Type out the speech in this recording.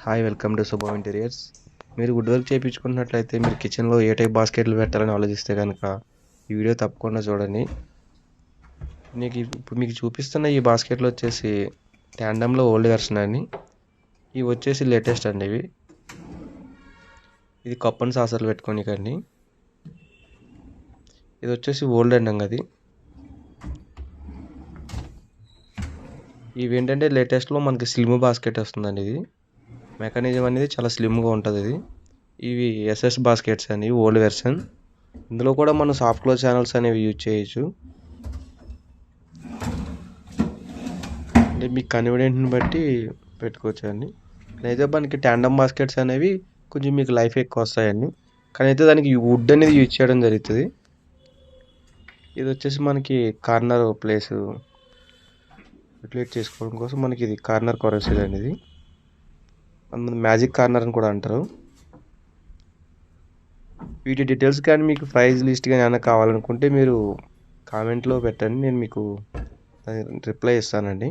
Hi welcome to శుభం interiors. మీరు wood work చేయించుకున్నట్లయితే మీరు కిచెన్లో ఏ టైప్ బాస్కెట్లు పెట్టాలని ఆలోచిస్తే కనుక ఈ వీడియో తప్పకుండా చూడండి. ఇప్పుడు మీకు చూపిస్తున్న ఈ బాస్కెట్లు వచ్చేసి ట్యాండమ్లో ఓల్డ్ వెర్షన్ అని, ఇవి వచ్చేసి లేటెస్ట్ అండి. ఇది కప్ అండ్ సాసర్లు పెట్టుకోనికండి. ఇది వచ్చేసి ఓల్డ్ అండి. అది ఇవి ఏంటంటే లేటెస్ట్లో మనకి స్లిమ్ బాస్కెట్ వస్తుందండి. ఇది మెకానిజం అనేది చాలా స్లిమ్గా ఉంటుంది. ఇవి ఎస్ఎస్ బాస్కెట్స్ అనేవి ఓల్డ్ వెర్షన్. ఇందులో కూడా మనం సాఫ్ట్ క్లోజ్ ఛానల్స్ అనేవి యూజ్ చేయొచ్చు. అంటే మీకు కన్వీనియంట్ని బట్టి పెట్టుకోవచ్చు అండి. అయితే మనకి ట్యాండమ్ బాస్కెట్స్ అనేవి కొంచెం మీకు లైఫ్ ఎక్కువ వస్తాయండి. కానీ అయితే దానికి వుడ్ అనేది యూజ్ చేయడం జరుగుతుంది. ఇది వచ్చేసి మనకి కార్నర్ ప్లేస్ రిలేట్ చేసుకోవడం కోసం మనకి ఇది కార్నర్ కొరసీల్ అనేది మ్యాజిక్ కార్నర్ అని కూడా అంటారు. వీటి డీటెయిల్స్ కానీ మీకు ప్రైస్ లిస్ట్ కానీ ఏమైనా కావాలనుకుంటే మీరు కామెంట్లో పెట్టండి, నేను మీకు రిప్లై ఇస్తానండి.